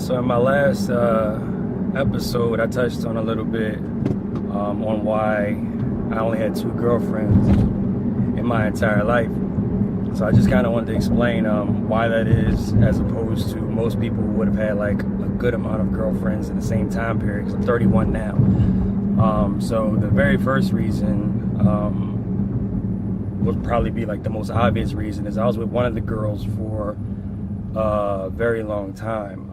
So in my last episode, I touched on a little bit on why I only had 2 girlfriends in my entire life. So I just kind of wanted to explain why that is, as opposed to most people who would have had like a good amount of girlfriends in the same time period, because I'm 31 now. So the very first reason would probably be like the most obvious reason is I was with one of the girls for a very long time.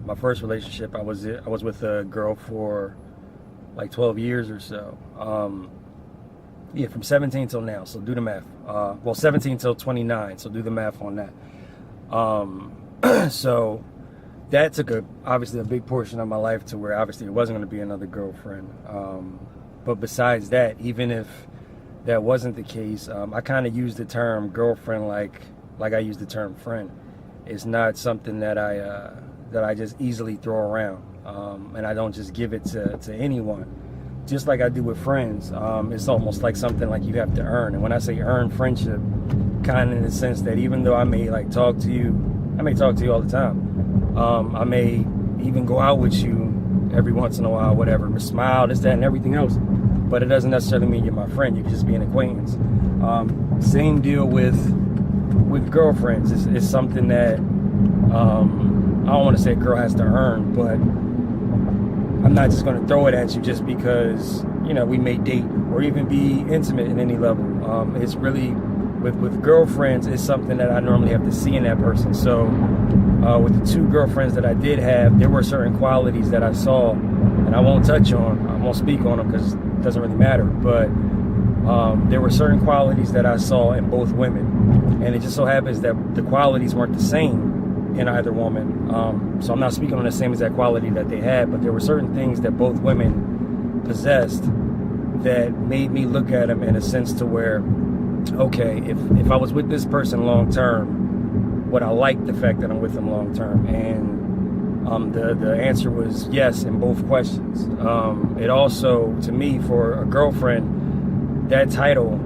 My first relationship, I was with a girl for like 12 years or so. Yeah, from 17 till now, so do the math. Well, 17 till 29, so do the math on that. So that took obviously a big portion of my life, to where obviously it wasn't going to be another girlfriend. But besides that, even if that wasn't the case, I kind of use the term girlfriend like I use the term friend. It's not something that I just easily throw around, and I don't just give it to anyone. Just like I do with friends, it's almost like something like you have to earn. And when I say earn friendship, kind of in the sense that even though I may like talk to you all the time. I may even go out with you every once in a while, whatever, smile, this, that, and everything else. But it doesn't necessarily mean you're my friend. You can just be an acquaintance. Same deal with girlfriends. It's something that I don't want to say a girl has to earn, but I'm not just going to throw it at you just because, you know, we may date or even be intimate in any level. It's really, with girlfriends, it's something that I normally have to see in that person. So with the 2 girlfriends that I did have, there were certain qualities that I saw, and I won't touch on, I won't speak on them because it doesn't really matter, but there were certain qualities that I saw in both women. And it just so happens that the qualities weren't the same in either woman. So I'm not speaking on the same exact quality that they had, but there were certain things that both women possessed that made me look at them in a sense to where, okay, if I was with this person long term, would I like the fact that I'm with them long term? And the answer was yes in both questions. It also, to me, for a girlfriend, that title,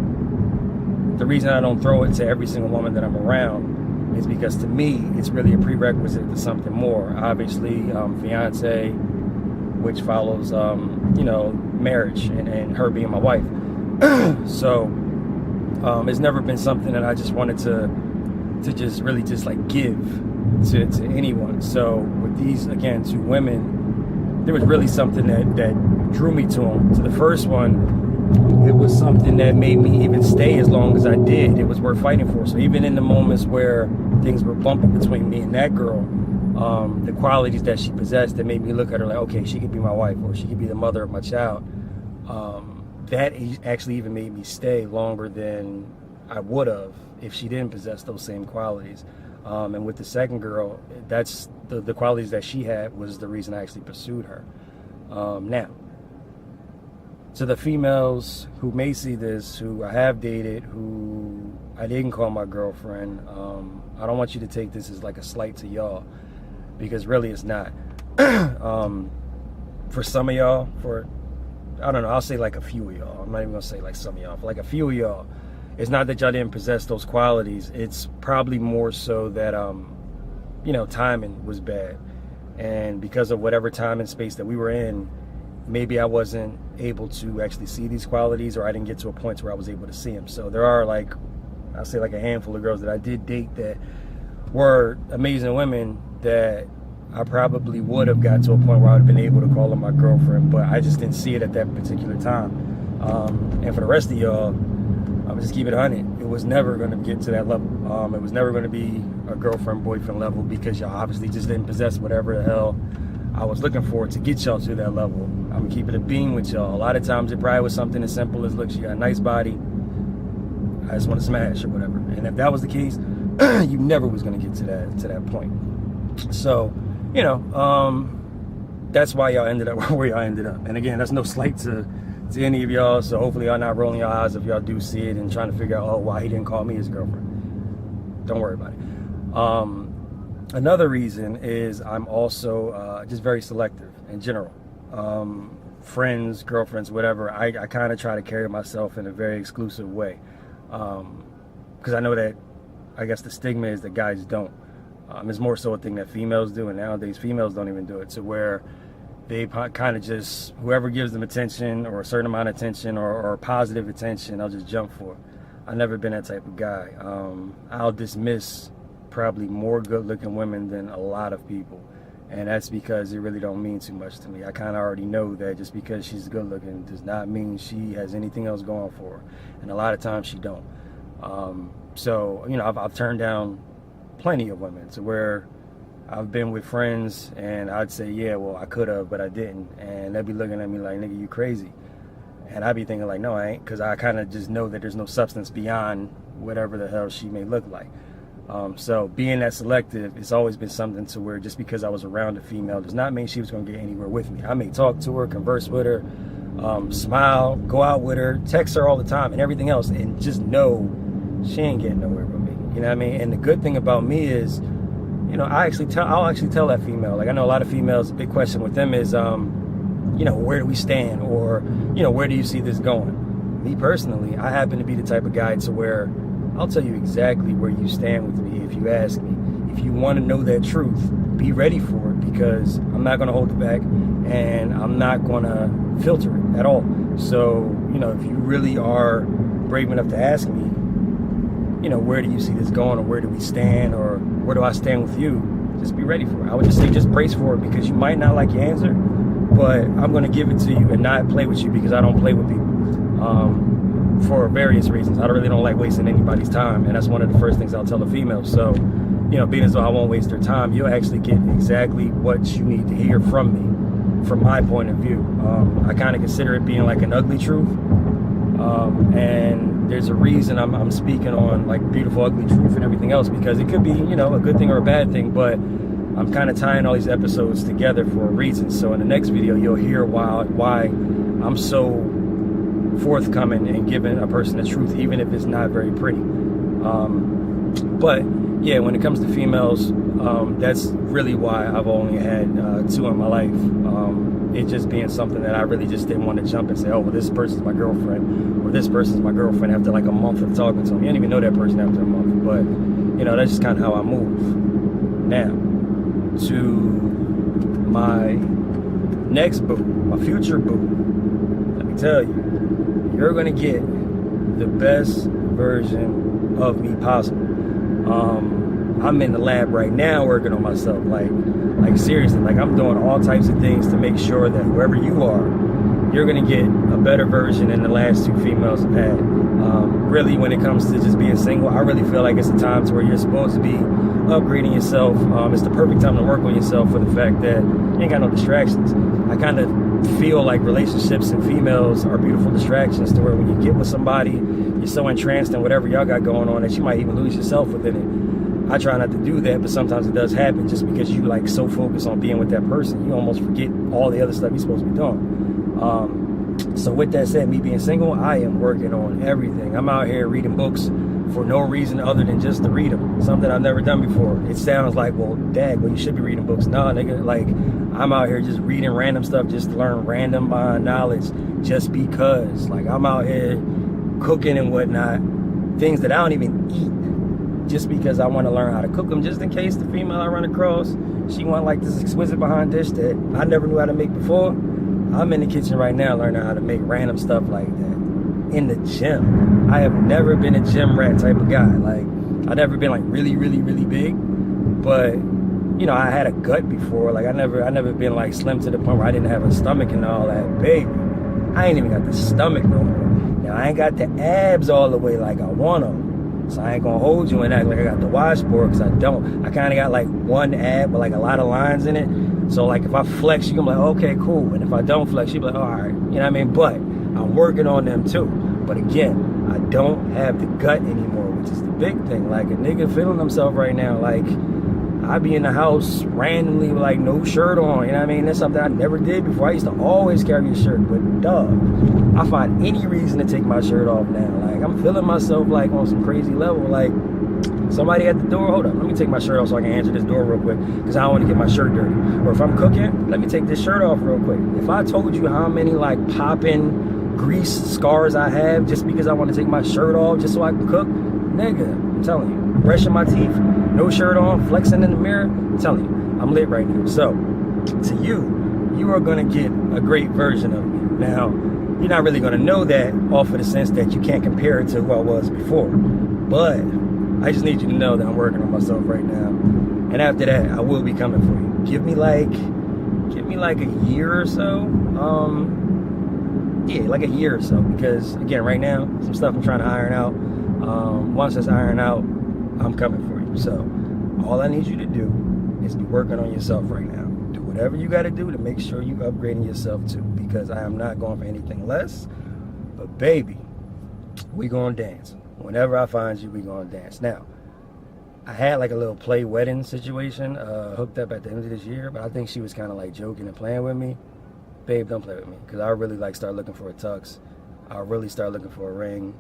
the reason I don't throw it to every single woman that I'm around is because to me, it's really a prerequisite to something more. Obviously, fiance, which follows, marriage and her being my wife. So it's never been something that I just wanted to just really just like give to anyone. So with these, again, 2 women, there was really something that drew me to them. To the first one, it was something that made me even stay as long as I did. It was worth fighting for. So even in the moments where things were bumping between me and that girl, the qualities that she possessed that made me look at her like, okay, she could be my wife, or she could be the mother of my child. That actually even made me stay longer than I would have if she didn't possess those same qualities. And with the second girl, that's the qualities that she had was the reason I actually pursued her. Now, to the females who may see this, who I have dated, who I didn't call my girlfriend, I don't want you to take this as like a slight to y'all, because really it's not. For some of y'all, I don't know, I'll say like a few of y'all. I'm not even gonna say like some of y'all. For like a few of y'all, it's not that y'all didn't possess those qualities. It's probably more so that, timing was bad. And because of whatever time and space that we were in, maybe I wasn't able to actually see these qualities, or I didn't get to a point where I was able to see them. So there are I'll say like a handful of girls that I did date that were amazing women that I probably would have got to a point where I would have been able to call them my girlfriend, but I just didn't see it at that particular time. And for the rest of y'all, I'm just keep it 100. It was never going to get to that level. It was never going to be a girlfriend-boyfriend level, because y'all obviously just didn't possess whatever the hell I was looking for to get y'all to that level. I'm keeping it a beam with y'all. A lot of times it probably was something as simple as, look, she got a nice body, I just want to smash or whatever. And if that was the case, you never was going to get to that point. So, that's why y'all ended up where y'all ended up. And again, that's no slight to any of y'all. So hopefully y'all not rolling your eyes if y'all do see it and trying to figure out, why he didn't call me his girlfriend. Don't worry about it. Another reason is I'm also just very selective in general. Friends, girlfriends, whatever, I kind of try to carry myself in a very exclusive way. Because I know that, I guess the stigma is that guys don't. It's more so a thing that females do, and nowadays females don't even do it, to where they kind of just, whoever gives them attention or a certain amount of attention or positive attention, they'll just jump for it. I've never been that type of guy. I'll dismiss probably more good-looking women than a lot of people, and that's because it really don't mean too much to me. I kind of already know that just because she's good-looking does not mean she has anything else going for her, and a lot of times she don't. So, you know, I've turned down plenty of women, to where I've been with friends and I'd say, yeah, well, I could have, but I didn't, and they'd be looking at me like, nigga, you crazy. And I'd be thinking like, no, I ain't, because I kind of just know that there's no substance beyond whatever the hell she may look like. So being that selective, it's always been something to where just because I was around a female does not mean she was going to get anywhere with me. I may talk to her, converse with her, smile, go out with her, text her all the time and everything else, and just know she ain't getting nowhere with me. You know what I mean? And the good thing about me is, you know, I'll actually tell that female. Like, I know a lot of females, the big question with them is, you know, where do we stand? Or, you know, where do you see this going? Me personally, I happen to be the type of guy to where I'll tell you exactly where you stand with me if you ask me. If you want to know that truth, be ready for it, because I'm not going to hold it back and I'm not going to filter it at all. So, you know, if you really are brave enough to ask me, you know, where do you see this going, or where do we stand, or where do I stand with you, just be ready for it. I would just say just brace for it, because you might not like your answer, but I'm going to give it to you and not play with you, because I don't play with people. For various reasons. I really don't like wasting anybody's time, and that's one of the first things I'll tell a female. So, you know, being as though I won't waste her time, you'll actually get exactly what you need to hear from me, from my point of view. I kind of consider it being like an ugly truth, and there's a reason I'm speaking on like beautiful ugly truth and everything else, because it could be, you know, a good thing or a bad thing, but I'm kind of tying all these episodes together for a reason. So in the next video, you'll hear why I'm so forthcoming and giving a person the truth, even if it's not very pretty. But yeah, when it comes to females, that's really why I've only had 2 in my life. It just being something that I really just didn't want to jump and say, oh, well, this person's my girlfriend, or this person's my girlfriend after like a month of talking to them. You don't even know that person after a month, but you know, that's just kind of how I move. Now, to my next boo, my future boo, let me tell you, you're gonna get the best version of me possible. I'm in the lab right now working on myself, like seriously, like I'm doing all types of things to make sure that whoever you are, you're gonna get a better version than the last 2 females have had. Really, when it comes to just being single, I really feel like it's a time to where you're supposed to be upgrading yourself. It's the perfect time to work on yourself, for the fact that you ain't got no distractions. I kind of feel like relationships and females are beautiful distractions, to where when you get with somebody, you're so entranced in whatever y'all got going on that you might even lose yourself within it. I try not to do that, but sometimes it does happen, just because you like so focused on being with that person, you almost forget all the other stuff you're supposed to be doing. So with that said, me being single, I am working on everything. I'm out here reading books for no reason other than just to read them. Something I've never done before. It sounds like, well, dad, well, you should be reading books. Nah, nigga, like, I'm out here just reading random stuff just to learn random knowledge, just because. Like, I'm out here cooking and whatnot, things that I don't even eat, just because I want to learn how to cook them, just in case the female I run across, she want like this exquisite behind dish that I never knew how to make before. I'm in the kitchen right now learning how to make random stuff like that. In the gym, I have never been a gym rat type of guy. Like, I've never been like really big, but you know, I had a gut before. Like, I never been like slim to the point where I didn't have a stomach and all that. Baby, I ain't even got the stomach no more. Now, I ain't got the abs all the way like I want them. So I ain't gonna hold you and act like I got the washboard, because I don't. I kind of got like one ab with like a lot of lines in it. So like if I flex, you can be like, okay, cool. And if I don't flex, you be like, all right. You know what I mean? But I'm working on them too. But again, I don't have the gut anymore, which is the big thing. Like, a nigga feeling himself right now. Like, I be in the house randomly with like no shirt on. You know what I mean? That's something I never did before. I used to always carry a shirt. But dog, I find any reason to take my shirt off now. Like, I'm feeling myself like on some crazy level. Like, somebody at the door, hold up, let me take my shirt off so I can answer this door real quick, because I don't want to get my shirt dirty. Or if I'm cooking, let me take this shirt off real quick. If I told you how many like popping grease scars I have just because I want to take my shirt off just so I can cook, nigga, I'm telling you, brushing my teeth no shirt on, flexing in the mirror. I'm telling you, I'm lit right now. So, to you are going to get a great version of me. Now, you're not really going to know that off of the sense that you can't compare it to who I was before. But I just need you to know that I'm working on myself right now. And after that, I will be coming for you. Give me like a year or so. Yeah, like a year or so. Because, again, right now, some stuff I'm trying to iron out. Once it's ironed out, I'm coming for you. So, all I need you to do is be working on yourself right now. Do whatever you got to do to make sure you upgrading yourself too, because I am not going for anything less. But baby, we gonna dance. Whenever I find you, we gonna dance. Now, I had like a little play wedding situation hooked up at the end of this year, but I think she was kind of like joking and playing with me. Babe, don't play with me, because I really like start looking for a tux. I really start looking for a ring,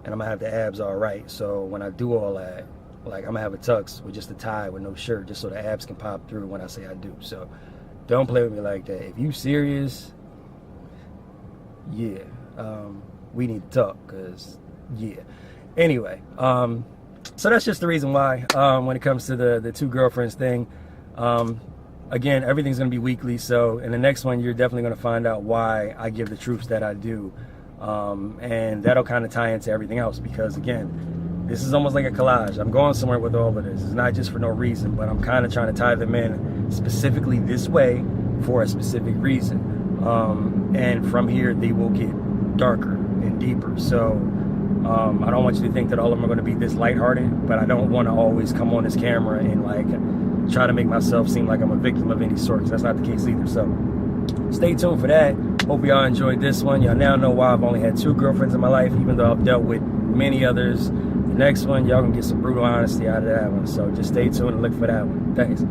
and I'm gonna have the abs all right. So when I do all that, like, I'm gonna have a tux with just a tie with no shirt, just so the abs can pop through when I say I do. So don't play with me like that. If you serious, yeah, we need to talk, because yeah. Anyway, so that's just the reason why when it comes to the two girlfriends thing. Again, everything's gonna be weekly, so in the next one you're definitely gonna find out why I give the truths that I do, and that'll kind of tie into everything else, because again, this is almost like a collage. I'm going somewhere with all of this. It's not just for no reason, but I'm kind of trying to tie them in specifically this way for a specific reason. And from here, they will get darker and deeper. So I don't want you to think that all of them are going to be this lighthearted, but I don't want to always come on this camera and like try to make myself seem like I'm a victim of any sort, 'cause that's not the case either. So stay tuned for that. Hope y'all enjoyed this one. Y'all now know why I've only had 2 girlfriends in my life, even though I've dealt with many others. Next one, y'all gonna get some brutal honesty out of that one. So just stay tuned and look for that one. Thanks.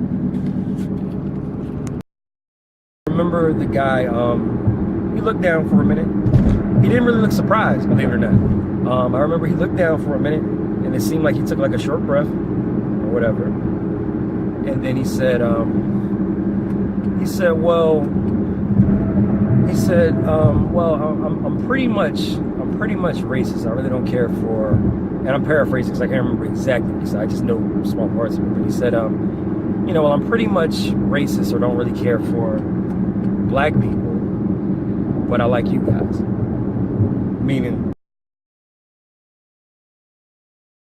Remember the guy, he looked down for a minute. He didn't really look surprised, believe it or not. I remember he looked down for a minute, and it seemed like he took like a short breath or whatever. And then he said, well, I'm pretty much racist. I really don't care for, and I'm paraphrasing because I can't remember exactly what he said. I just know small parts of it. But he said, well, I'm pretty much racist or don't really care for black people, but I like you guys. Meaning,